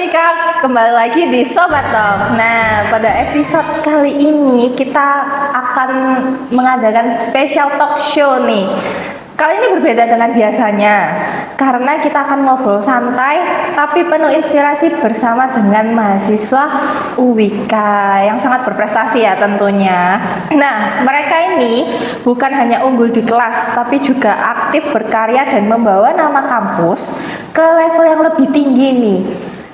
Wika, kembali lagi di Sobat Talk. Nah, pada episode kali ini kita akan mengadakan special talk show nih. Kali ini berbeda dengan biasanya, karena kita akan ngobrol santai tapi penuh inspirasi bersama dengan mahasiswa UWK yang sangat berprestasi ya tentunya. Nah, mereka ini bukan hanya unggul di kelas, tapi juga aktif berkarya dan membawa nama kampus ke level yang lebih tinggi nih.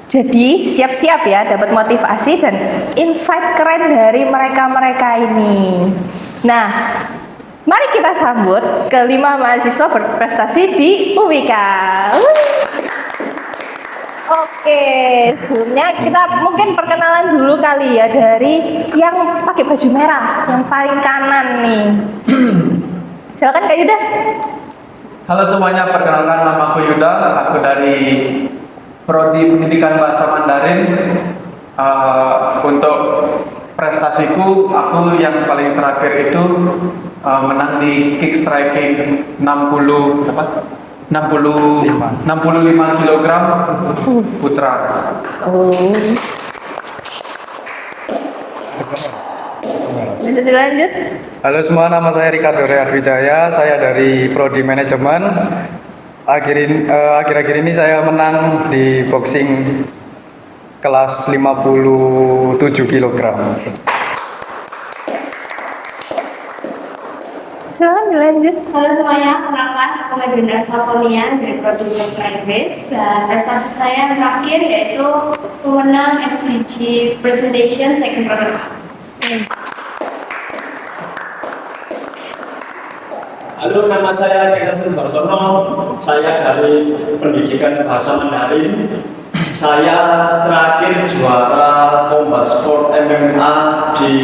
Jadi siap-siap ya dapat motivasi dan insight keren dari mereka-mereka ini. Nah, mari kita sambut kelima mahasiswa berprestasi di UWK. Oke, sebelumnya kita mungkin perkenalan dulu kali ya dari yang pakai baju merah, yang paling kanan nih. Silakan Kak Yuda. Halo semuanya, perkenalkan nama aku Yuda, aku dari Prodi Pendidikan Bahasa Mandarin. Untuk prestasiku, aku yang paling terakhir itu menang di kick striking 65 kg putra. Bisa dilanjut? Halo semua, nama saya Ricardo Readwijaya, saya dari Prodi Manajemen. Akhir-akhir ini saya menang di boxing kelas 57 kg. Silakan dilanjut. Halo semuanya, kenalkan aku Madrina Saponian dari Prodi Bahasa Inggris, dan prestasi saya terakhir yaitu pemenang SDG Presentation Second Runner Up. Halo, nama saya Sekersin Barsono. Saya dari Pendidikan Bahasa Mandarin. Saya terakhir juara combat sport MMA di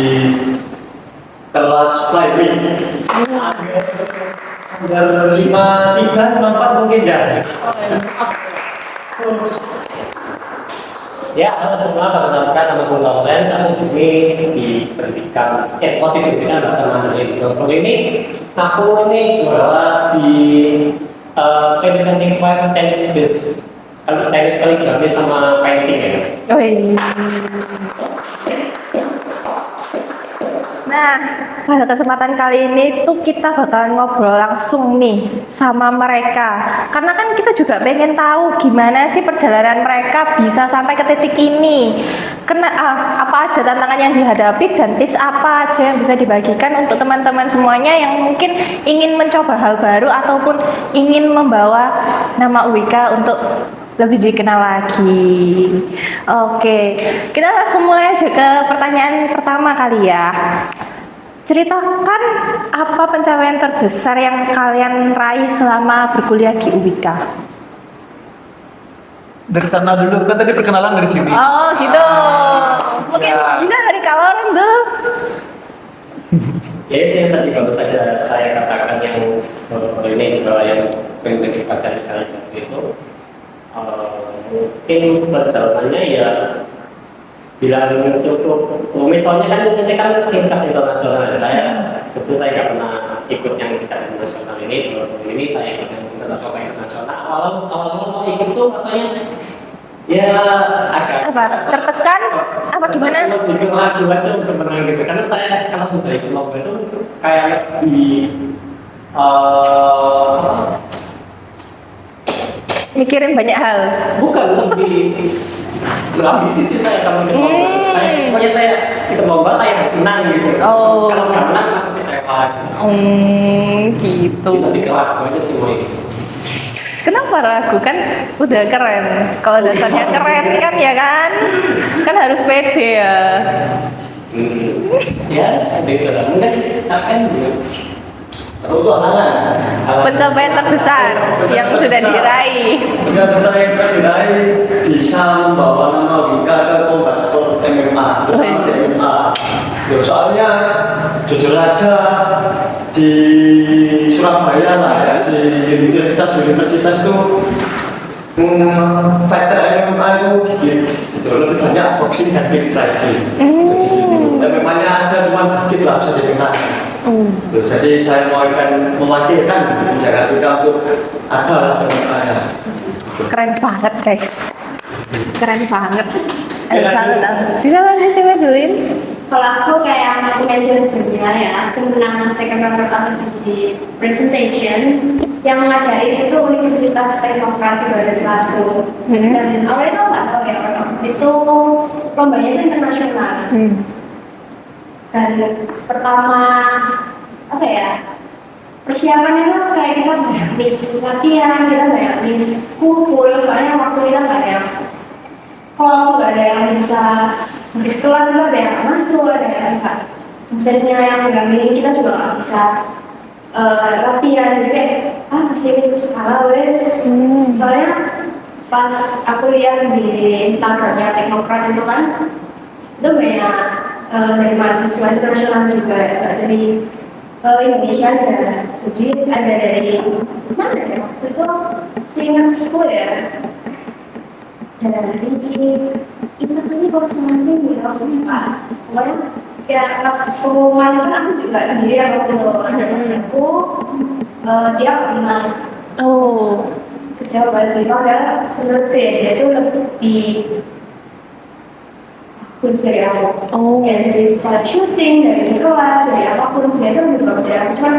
kelas flyweight. Under 53, 54 mungkin ya. Ya, halo semua, perkenalkan nama Bung Lawrence. Aku di sini di pendidikan, Prodi Pendidikan Bahasa Mandarin. Kali ini aku ini juara di 2025 Chinese Quiz. Kalau Chinese kaligrafi sama painting ya. Wih. Nah, pada kesempatan kali ini tuh kita bakalan ngobrol langsung nih sama mereka. Karena kan kita juga pengen tahu gimana sih perjalanan mereka bisa sampai ke titik ini. Apa aja tantangan yang dihadapi dan tips apa aja yang bisa dibagikan untuk teman-teman semuanya yang mungkin ingin mencoba hal baru ataupun ingin membawa nama UWK untuk lebih dikenal lagi. Oke, kita langsung mulai aja ke pertanyaan pertama kali ya. Ceritakan apa pencapaian terbesar yang kalian raih selama berkuliah di UWK? Dari sana dulu, kan tadi perkenalan dari sini. Oh gitu. Mungkin Ya. bisa dari Kaloren dulu. Ya itu yang tadi baru saja saya katakan yang ini bahwa yang pengen dipelajari sekali itu mungkin perjalanannya ya bilang cukup rumit, soalnya kan ini kan tingkat internasional. Saya betul saya nggak pernah ikut yang tingkat internasional ini. Ini saya ikut yang internasional. Awal ikut tuh rasanya ya agak Apa? Tertekan? Apa gimana? Bikin lagi aja untuk menang gitu. Karena saya kalau sudah ikut lomba itu kayak di Mikirin banyak hal. bukan lebih berambisi sih saya kalau ikut lomba. Pokoknya saya ikut lomba saya harus menang gitu. Oh. Kalau nggak menang aku kecewa. Gitu. Bisa dikelak aja semua ini. Kenapa ragu? Kan udah keren. Kalau dasarnya keren kan ya kan? Kan harus pede ya. Ya seperti itu lah. Mungkin akan Untuk halangan. Pencapaian terbesar yang sudah diraih. Pencapaian saya yang diraih bisa membawa nama Wika ke combat sport MMA, terutama di MMA. Ya, soalnya jujur aja di Surabaya lah ya, di universitas itu fighter MMA itu gigit, gitu. Lebih banyak boxing dan kick striking. Jadi MMA-nya ada cuma dikit lah bisa didengar. Jadi saya mewakilkan Jakarta untuk ada lah MMA-nya. Keren banget guys. Keren banget. Salut. Bisa lanjut coba duluin. Kalau aku kayak yang aku mention sebelumnya ya, aku menang second runner up SDG presentation yang ngadain itu Universitas Teknokratik Bandar Lampung. Dan awalnya itu nggak tahu ya orang itu lombanya itu internasional. Dan pertama apa ya, persiapannya itu kayak kita banyak miss latihan, kita banyak miss kumpul, soalnya waktu kita nggak ada yang kalau nggak ada yang bisa habis kelas, itu ada yang masuk, ada yang enggak, dosennya yang mendampingi kita juga nggak bisa latihan, jadi kayak masih miss kalah wes. Soalnya pas aku lihat di Instagramnya Teknokrat itu kan, itu banyak dari mahasiswa internasional juga, nggak dari Indonesia aja. Jadi ada dari mana ya waktu itu, seingatku ya, dari ini kalau semangat gitu aku lupa. Pokoknya ya pas pengumuman kan aku juga sendirian waktu itu, ada temanku, dia menang. Kecewa sih, padahal menurut dia itu lebih bagus dari aku. Ya dari secara syuting, dari kelas, dari apapun dia itu lebih bagus dari aku. Cuman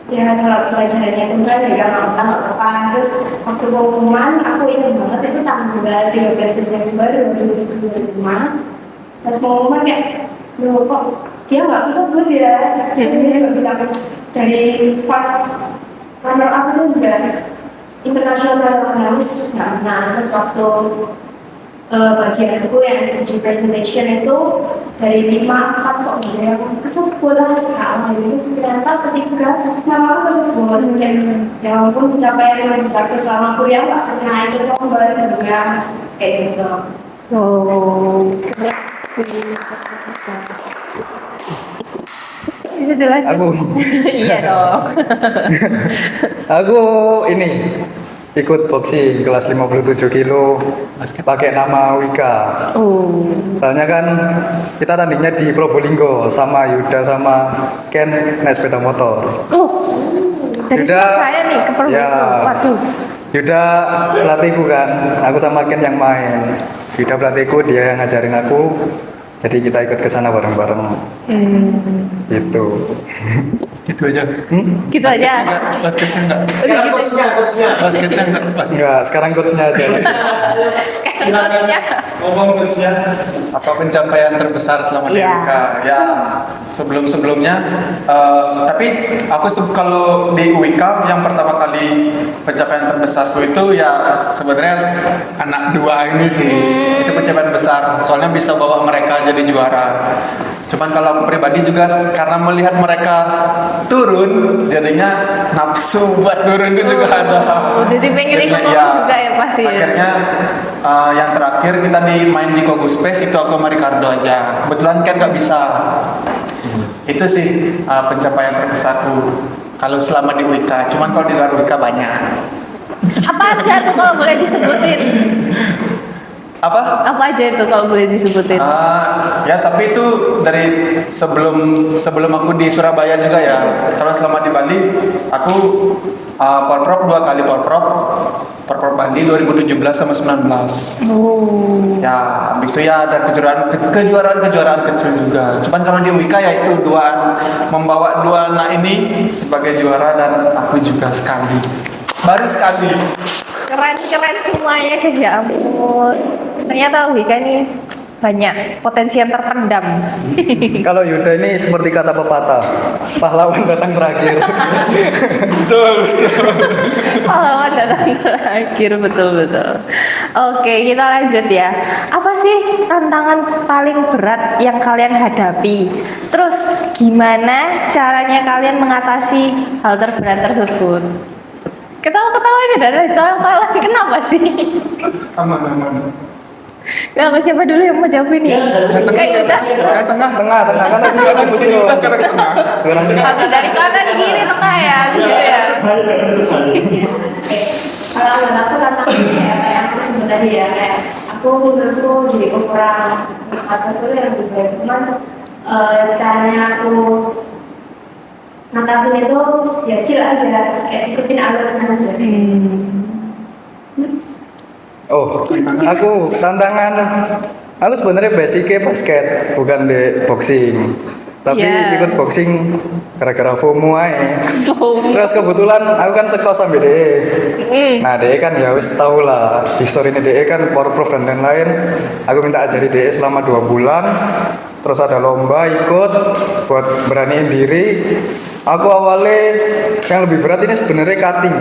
ya kalau pelajarannya itu kan ya nggak apa-apa. Terus waktu pengumuman aku ingat banget itu tanggal 13 Desember 2005. Pas pengumuman kayak, loh kok dia nggak sebut ya. Terus dia juga bilang dari 5 runner up itu udah internasional harus nggak menang. Terus waktu bagian aku yang SDG presentation itu dari 5, 4 kok gitu ya, kesebut lah sekarang gitu. Ternyata ketika nama aku kesebut, ya ampun pencapaian yang besar selama kuliah nggak pernah ikut lomba sebelumnya kayak gitu. Bisa dilanjut. Aku Iya dong. aku ini ikut boxing kelas 57 kilo pakai nama Wika. Soalnya kan kita tandingnya di Probolinggo sama Yuda sama Ken naik sepeda motor. Dari Surabaya nih ke Probolinggo. Ya, Waduh. Yuda pelatihku kan, aku sama Ken yang main. Yuda pelatihku, dia yang ngajarin aku. Jadi kita ikut ke sana bareng-bareng. Gitu. Gitu aja. Gitu aja. Basketnya enggak. Sekarang coachnya. Basketnya enggak. Enggak, sekarang coachnya aja. Silakan ngomong coachnya. Apa pencapaian terbesar selama di Iya. UIK? Ya, sebelum-sebelumnya, tapi aku kalau di UIK yang pertama kali pencapaian terbesarku itu ya sebenarnya anak dua ini sih. Itu pencapaian besar, soalnya bisa bawa mereka jadi juara. Cuman kalau aku pribadi juga karena melihat mereka turun, jadinya nafsu buat turun itu juga ada. Jadi pengen ikut Jadinya, juga ya pasti. Akhirnya yang terakhir kita main di Kogu Space itu aku sama Ricardo aja. Kebetulan kan nggak bisa. Itu sih pencapaian terbesarku kalau selama di UIK. Cuman kalau di luar UIK banyak. Apa aja tuh kalau boleh disebutin? Apa? Apa aja itu kalau boleh disebutin? Ya tapi itu dari sebelum aku di Surabaya juga ya. Kalau selama di Bali aku Porprov 2 kali Porprov Bali 2017 sama 19. Ya habis itu ya ada kejuaraan kecil juga. Cuman kalau di UIK ya itu membawa dua anak ini sebagai juara dan aku juga baru sekali. Keren semuanya, ya ampun. Ternyata UIK ini banyak potensi yang terpendam. Kalau Yuda ini seperti kata pepatah, pahlawan datang terakhir. Pahlawan datang terakhir, betul. Oke, kita lanjut ya. Apa sih tantangan paling berat yang kalian hadapi? Terus gimana caranya kalian mengatasi hal terberat tersebut? Ketawa ini dari tawa lagi, kenapa sih? Aman. Kenapa, siapa dulu yang mau jawab ini? Kayak Yuda. Tengah kan tadi udah nyebut tuh. Sekarang tengah. Habis dari kanan kiri tengah ya, gitu ya. Kalau menurut aku tantangannya ya kayak yang aku sebut tadi ya, kayak menurutku jadi kurang sepatu itu yang lebih baik. Cuman caranya aku ngatasin itu ya chill aja, kayak ikutin alurnya aja. Oh, aku sebenarnya basicnya basket, bukan di boxing. Tapi Iya. ikut boxing gara-gara FOMO aja. FOMO. Terus kebetulan aku kan sekos sama DE. Nah, DE kan ya wis tau lah historinya DE kan powerproof dan lain-lain. Aku minta ajari DE selama 2 bulan. Terus ada lomba ikut buat beraniin diri. Aku awalnya yang lebih berat ini sebenarnya cutting.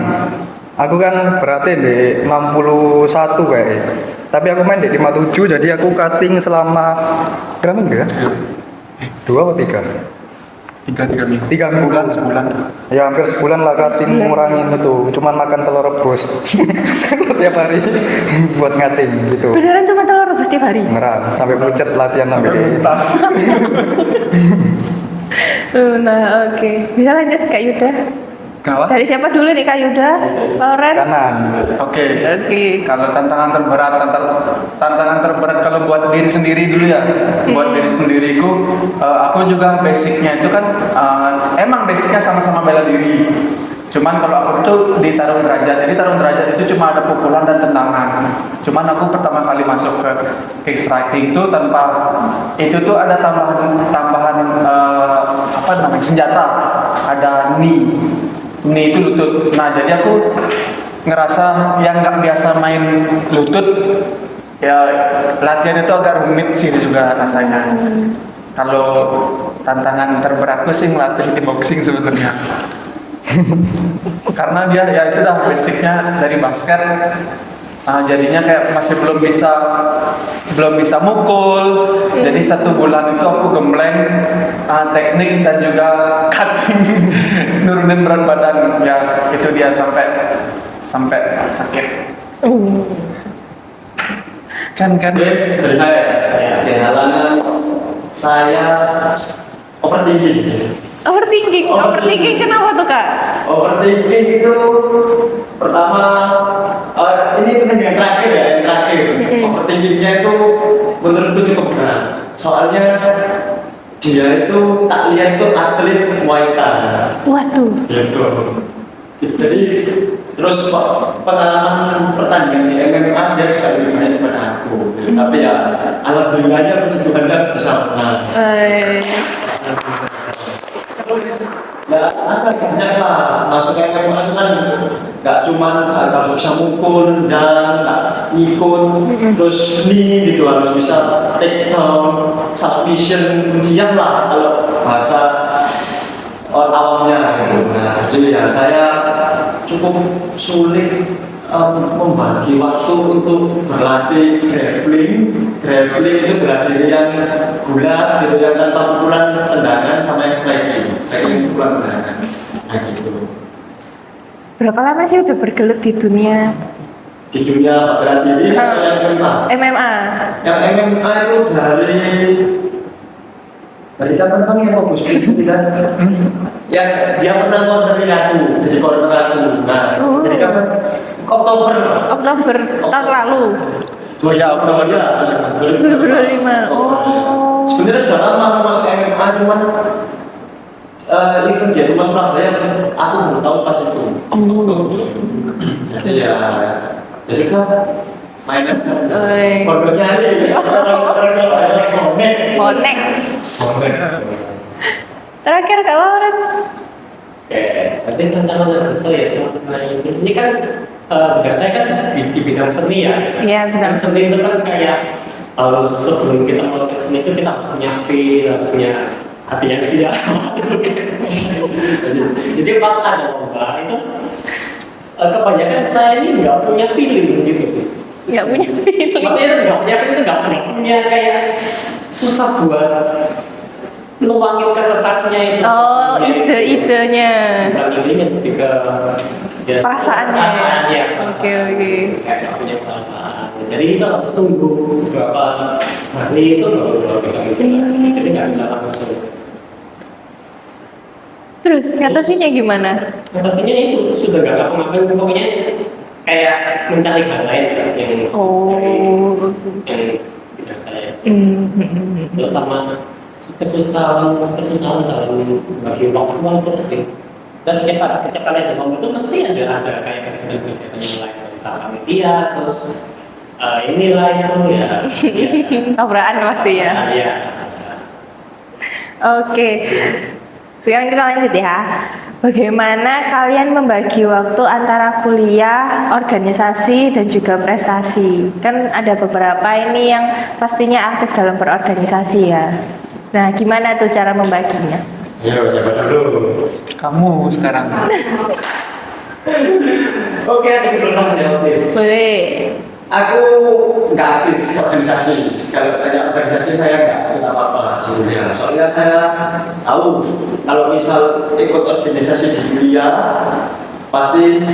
Aku kan beratnya di 61 kayak. Tapi aku main di 57 jadi aku cutting selama berapa minggu ya? 2 atau 3? 3 minggu. 3 minggu. Sebulan. Ya hampir sebulan lah cutting ngurangin itu. Cuman makan telur rebus tiap hari buat ngating gitu. Beneran cuma telur rebus tiap hari? Beneran sampai pucet latihan sampai di. Nah, oke. Bisa lanjut Kak Yuda. Kenapa? Dari siapa dulu nih Kak Yuda? Loren? Kanan. Oke. Oke. Kalau tantangan terberat kalau buat diri sendiri dulu ya. Buat diri sendiriku, aku juga basicnya itu kan emang basicnya sama-sama bela diri. Cuman kalau aku tuh di tarung derajat, jadi tarung derajat itu cuma ada pukulan dan tendangan. Cuman aku pertama kali masuk ke kick striking itu tanpa itu tuh ada tambahan apa namanya senjata, ada knee itu lutut. Nah jadi aku ngerasa yang nggak biasa main lutut ya latihan itu agak rumit sih juga rasanya. Kalau tantangan terberatku sih ngelatih kickboxing sebenarnya. Karena dia ya itu dah basicnya dari basket. Jadinya kayak masih belum bisa mukul. Jadi 1 bulan itu aku gembleng teknik dan juga cutting nurunin berat badan ya itu dia sampai sakit. Kan Dari saya, ya halangan saya overthinking. Overthinking kenapa tuh Kak? Overthinking itu pertama ini pertandingan terakhir ya, yang terakhir. Overthinkingnya itu menurutku cukup berat. Soalnya dia itu tak lihat itu atlet Muay Thai. Waduh. Gitu. Jadi terus pengalaman pertandingan di MMA dia juga lebih banyak daripada aku. Tapi ya alhamdulillahnya puji Tuhan kan bisa menang. Ya ada banyak lah masuk MMA itu kan nggak cuman harus bisa mukul dan nggak ngikut terus knee gitu harus bisa take down submission kuncian lah kalau bahasa orang awamnya gitu. Nah jadi ya saya cukup sulit membagi waktu untuk berlatih grappling itu bela diri yang bulat gitu yang tanpa pukulan tendangan sama yang striking pukulan tendangan nah gitu. Berapa lama sih udah bergelut di dunia Di dunia bela diri atau yang MMA? MMA? Yang MMA itu dari kapan bang ya Pak Bus bisa? Yang dia pernah cornerin aku, jadi corner aku. Nah, dari kapan? Oktober tahun lalu. Oktober ya. 2025. Oh. Sebenarnya sudah lama aku masuk MMA, cuman event di rumah Surabaya aku baru tahu pas itu. Jadi ya, jadi kan main aja. Korbannya ini orang Surabaya Bonek. Terakhir Kak Loren. Oke, jadi tantangan terbesar ya selama ini kan bidang saya kan di bidang seni ya. Iya, bidang Dan seni itu kan kayak harus sebelum kita melakukan seni itu kita harus punya feel, harus punya hati yang siap. Jadi pas ada lomba itu kebanyakan saya ini nggak punya feeling gitu. Nggak punya feeling. Maksudnya nggak punya feeling itu nggak punya kayak susah buat nuangin ke kertasnya itu. Oh, ide-idenya. Bukan idenya, lebih ke ya, Perasaannya. Oke. Oke. Kayak punya perasaan. Jadi kita harus tunggu beberapa hari itu baru bisa menjalani. Jadi nggak bisa langsung. Terus ngatasinya gimana? Pastinya itu sudah nggak ngapa-ngapain, pokoknya kayak mencari hal lain yang yang bidang saya. Terus sama kesusahan dalam bagi waktu terus gitu. Dan setiap kali ada momen itu mesti ada kayak kegiatan yang lain dari media, terus inilah itu ya. Tabrakan pasti ya. Iya. Oke. Sekarang kita lanjut ya. Bagaimana kalian membagi waktu antara kuliah, organisasi, dan juga prestasi? Kan ada beberapa ini yang pastinya aktif dalam berorganisasi ya. Nah, gimana tuh cara membaginya? Ayo, siapa dulu? Kamu sekarang. Oke, aku sebelum menjawab ini. Boleh. Aku nggak aktif organisasi. Kalau tanya organisasi saya nggak aktif apa-apa di kuliah. Soalnya saya tahu kalau misal ikut organisasi di kuliah pasti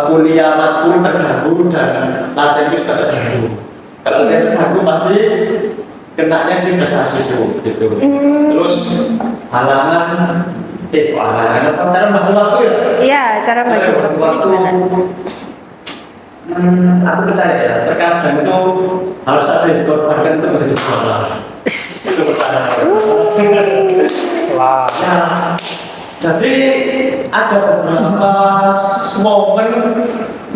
kuliah matkul terganggu dan latihan itu juga terganggu. Kalau latihan terganggu pasti kenanya di prestasi itu, gitu. Terus halangan apa cara membagi waktu ya? Iya, cara bagi Cara membagi waktu. Aku percaya ya, terkadang itu harus ada yang dikorbankan untuk menjadi juara. Itu percaya. Wah, Nah, jadi ada beberapa momen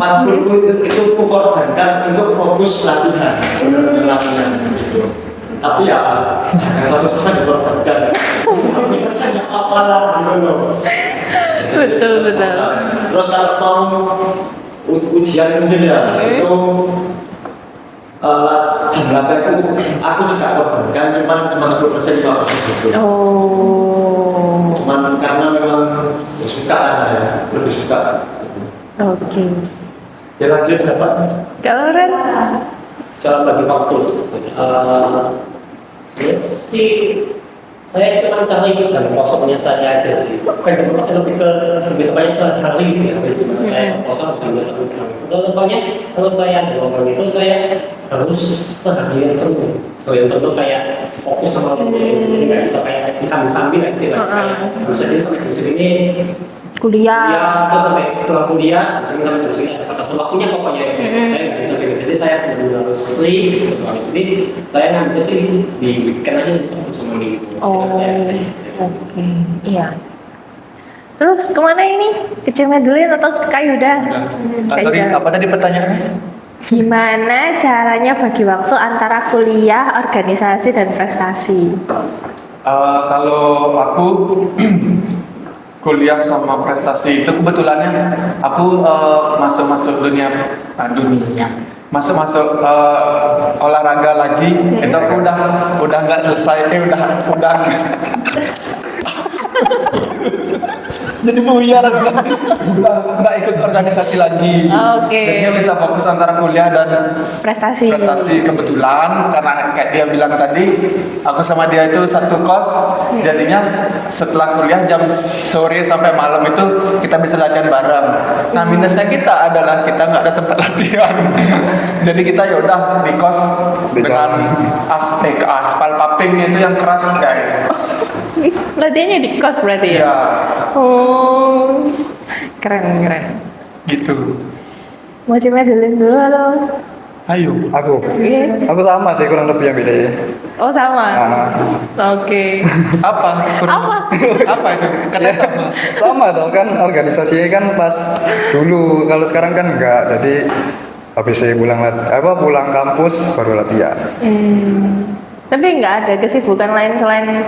matkulku itu kukorbankan untuk fokus latihan, gitu. Tapi ya jangan 100% dikorbankan. Biasanya apalah gitu loh. Betul. Terus kalau mau ujian mungkin ya itu jam latihanku aku juga korbankan cuma 10% 5% gitu. Oh. Cuman karena memang ya suka ya, lebih suka. Oke. Ya lanjut siapa? Kalau Ren? Cara bagi waktu. Saya itu kan cara ikut jam kosongnya saya aja sih. Bukan jam kosong lebih tepatnya ke hari sih. Saya kosong jam sampai jam itu. Contohnya kalau saya di momen itu saya harus seharian penuh. Seharian penuh kayak fokus sama ini. Jadi nggak bisa kayak disambil-sambil istilahnya. Terus jadi sampai jam segini Kuliah. terus sampai pulang kuliah, sampai jam segini ada batas waktunya pokoknya. Saya nggak bisa gitu. Jadi saya benar-benar harus free setelah itu. Jadi saya ngambil sih di weekend aja sih sama minggu. Oh. Oke. Iya. Terus kemana ini? Ke Cemedulin atau ke Kayuda? Sorry, apa tadi pertanyaannya? Gimana caranya bagi waktu antara kuliah, organisasi, dan prestasi? Kalau aku kuliah sama prestasi itu kebetulannya aku masuk dunia masuk olahraga lagi. Itu aku udah nggak selesai, udah jadi buyar aku nggak ikut organisasi lagi. Oke. Jadi bisa fokus antara kuliah dan Prestasi. kebetulan karena kayak dia bilang tadi aku sama dia itu satu kos, jadinya setelah kuliah jam sore sampai malam itu kita bisa latihan bareng. Nah minusnya kita adalah kita nggak ada tempat latihan. Jadi kita yaudah di kos Di dengan aspal paping itu yang keras kayak. Latihannya di kos berarti ya? Ya Oh, keren. gitu. Mau Cemedulin dulu atau? Ayo. Iya. aku sama sih kurang lebih yang beda ya. Oh sama. Oke. Apa? Apa itu? Katanya sama. Sama dong kan organisasinya kan pas dulu, kalau sekarang kan enggak. Jadi habis saya pulang kampus baru latihan. Tapi nggak ada kesibukan lain selain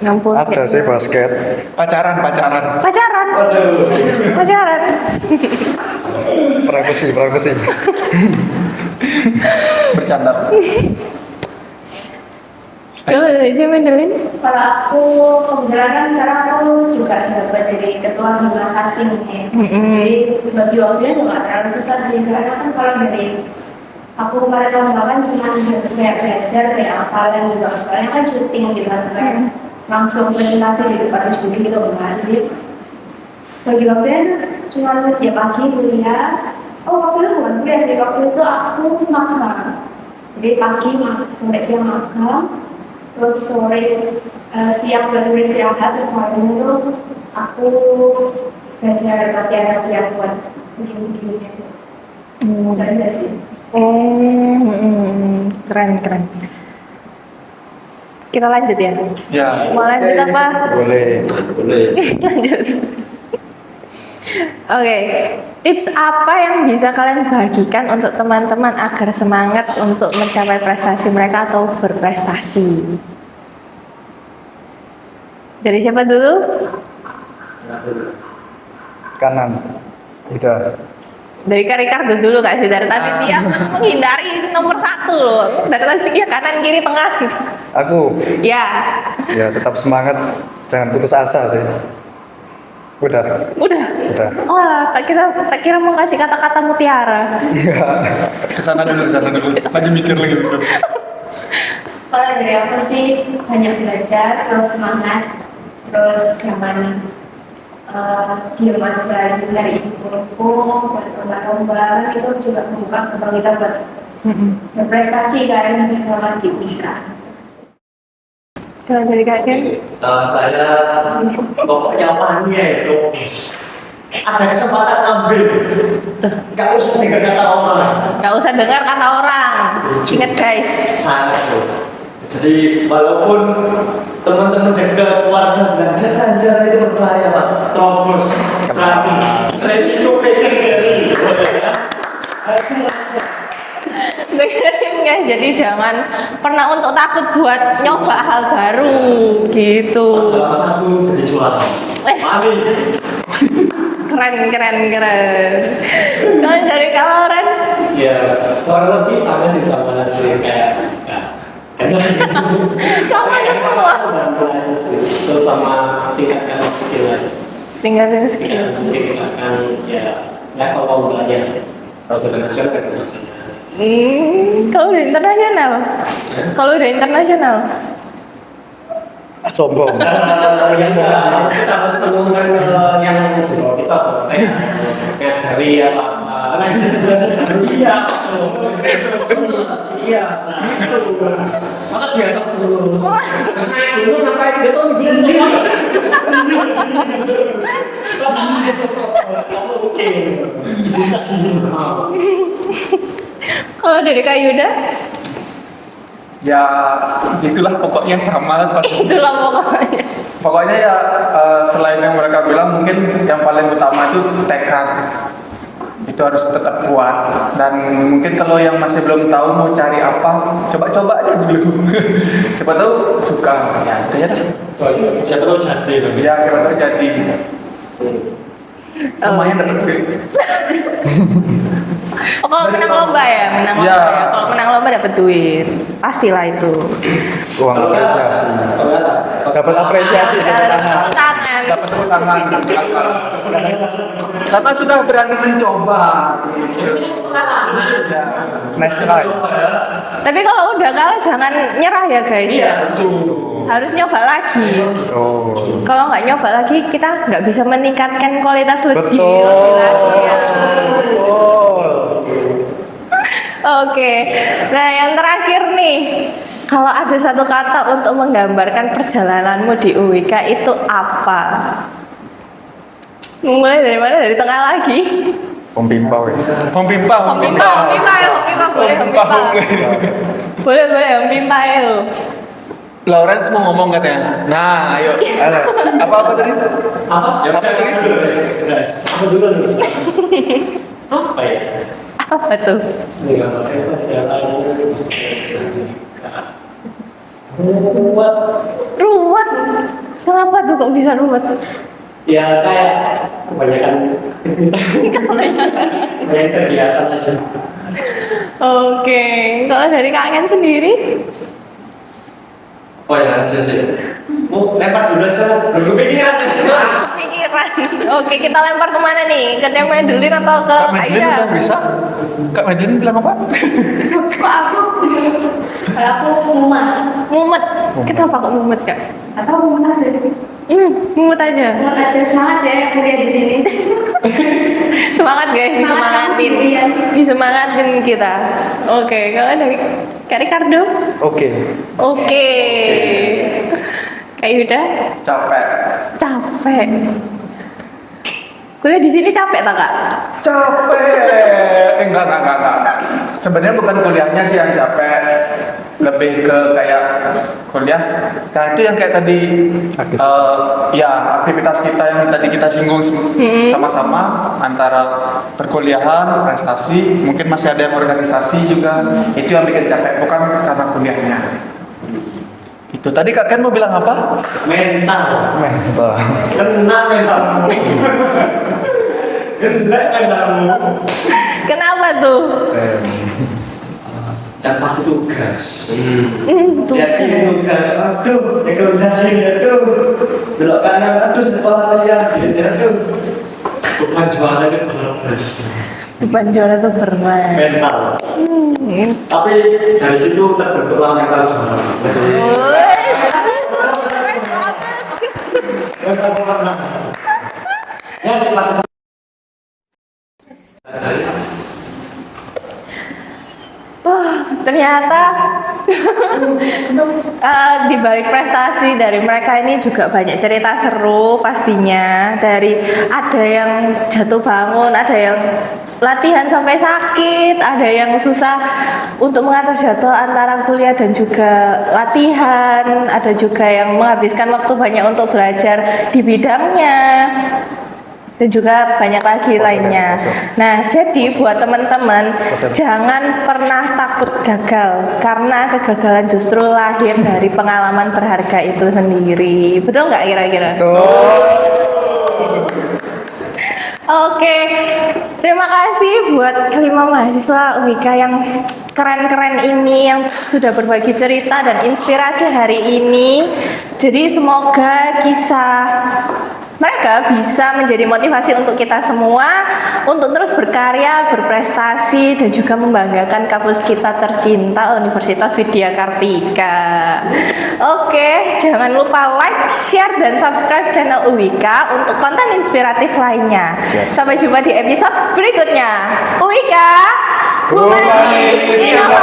ngampus? Ada sih basket. Pacaran. Pacaran. Aduh. Pacaran. Privacy. Bercanda. Kalau Cemedulin? Kalau aku kebetulan kan sekarang aku juga jabat jadi ketua organisasi nih. Jadi bagi waktunya juga nggak terlalu susah sih. Soalnya kan kalau dari aku kemarin lomba kan cuma harus kayak belajar kayak hafalan juga. Soalnya kan syuting gitu kan, kayak langsung presentasi di depan juri gitu kan. Jadi bagi waktunya cuma ya pagi kuliah. Oh waktu itu bukan kuliah sih, waktu itu aku magang. Jadi pagi sampai siang magang. Terus sore siang buat beristirahat, terus malam itu aku belajar latihan buat bikin ada sih. Keren. Kita lanjut ya. Ya. Mau lanjut apa? Boleh. Lanjut. Oke. Tips apa yang bisa kalian bagikan untuk teman-teman agar semangat untuk mencapai prestasi mereka atau berprestasi? Dari siapa dulu? Kanan. Udah. Dari Kak Ricardo dulu Kak sih, dari tadi dia menghindari nomor 1 loh. Dari tadi dia kanan kiri tengah. Aku Ya, ya tetap semangat, jangan putus asa sih. Udah. udah. Oh, tak kira mau kasih kata-kata mutiara. Kesana dulu. Lagi mikir. Kalau dari aku sih banyak belajar, terus semangat, terus jangan diem aja, cari info, buat lomba-lomba itu juga membuka peluang kita buat berprestasi kan selama di UIK. Kalau dari Kak Ken? Salah saya pokoknya apanya itu ada kesempatan ambil, nggak usah dengar kata orang. Gak usah dengar kata orang. Ingat guys. Sangat tuh. Jadi walaupun teman-teman dekat keluarga bilang jangan itu berbahaya pak, terobos, berani, resiko pikir gini. Dengerin guys, jadi jangan pernah untuk takut buat nyoba hal baru gitu. Dalam satu jadi juara. Wes. Manis. Keren. Kalau dari Kaloran? Ya kurang lebih sama sih kayak Sama semua. bantu aja sih, terus sama tingkatkan skill aja. Tinggalin skill. Tingkatkan ya level lombanya. Kalau sudah nasional kan nasional. Kalau udah internasional? Kalau udah internasional? Sombong. Yang kita harus menemukan yang kita boleh ngajari apa. Iya. Masa dia tak lulus? Naik dulu ngapain dia tuh oke. Kalau dari Kak Yuda? Ya itulah pokoknya sama seperti Itulah pokoknya. Pokoknya ya selain yang mereka bilang mungkin yang paling utama itu tekad. Itu harus tetap kuat, dan mungkin kalau yang masih belum tahu mau cari apa, coba-coba aja dulu. Siapa tahu suka, ya itu aja. Siapa tahu jadi. Ya siapa tahu jadi. Lumayan dapat duit. Oh, kalau menang lomba ya, menang lomba Ya. ya. Kalau menang lomba dapat duit, pastilah itu. Uang apresiasi. Dapat apresiasi, tepuk tangan. Tepuk tangan. Dapat tepuk tangan. Karena sudah berani mencoba. Ya. Nice try. Tapi kalau udah kalah jangan nyerah ya guys ya. Harus nyoba lagi. Oh. Kalau nggak nyoba lagi kita nggak bisa meningkatkan kualitas lebih Betul. lagi ya. Betul. Oke. Nah yang terakhir nih, kalau ada satu kata untuk menggambarkan perjalananmu di UWK itu apa? Mulai dari mana? Dari tengah lagi. Pembimbau ya. Pempimpah. Boleh. Boleh, itu. Lawrence mau ngomong katanya. Nah, ayo. Apa tadi? Apa? Apa tadi? Apa dulu nih? Apa ya? Apa tuh? Ruwet. Kenapa tuh kok bisa ruwet? Ya kayak kebanyakan banyak kegiatan aja. Oke. Kalau dari kalian sendiri? Oh ya, sih. Mau lempar dulu aja. Belum kepikiran. Pikiran. Oke, kita lempar kemana nih? Ke Teh Madeline atau ke Kak Kak Madeline Ida? udah bisa. Kak Madeline bilang apa? Kok aku? Kalau aku mumet, Mumet. Kenapa kok mumet, Kak? atau mumet aja. Mumet aja. Mumet aja, semangat ya kuliah di sini. Semangat guys, Semangat kamu disemangatin. sendirian. Disemangatin kita. Oke, kalau dari Kak Ricardo? Oke. Oke. Kak Yuda? Capek. Capek. Kuliah di sini capek tak, Kak? Capek. Enggak. Sebenarnya bukan kuliahnya sih yang capek. lebih ke kayak kuliah. Nah itu yang kayak tadi ya aktivitas kita yang tadi kita singgung sama-sama antara perkuliahan, prestasi, mungkin masih ada yang organisasi juga. Itu yang bikin capek, bukan karena kuliahnya. Itu tadi Kak Ken mau bilang apa? Mental. Mental. Kena mentalmu. Kena mentalmu. Kenapa tuh? Dan pasti tugas. Tugas. Yakin tugas. Aduh, evaluasi aduh. Belok kanan, aduh sekolah latihan. Aduh. Bukan juara itu berbes. Beban juara tuh berat. Mental. Tapi dari situ terbentuklah mental juara. Yang dilatih Ternyata di balik prestasi dari mereka ini juga banyak cerita seru pastinya. Dari ada yang jatuh bangun, ada yang latihan sampai sakit, ada yang susah untuk mengatur jadwal antara kuliah dan juga latihan, ada juga yang menghabiskan waktu banyak untuk belajar di bidangnya. Dan juga banyak lagi lainnya. Nah, jadi buat teman-teman jangan pernah takut gagal, karena kegagalan justru lahir dari pengalaman berharga itu sendiri. Betul nggak kira-kira? Oke, terima kasih buat kelima mahasiswa UIK yang keren-keren ini yang sudah berbagi cerita dan inspirasi hari ini. Jadi semoga kisah mereka bisa menjadi motivasi untuk kita semua untuk terus berkarya, berprestasi, dan juga membanggakan kampus kita tercinta Universitas Widya Kartika. Oke, jangan lupa like, share, dan subscribe channel UWIK untuk konten inspiratif lainnya. Sampai jumpa di episode berikutnya. UWIK, Humanis Inovasi.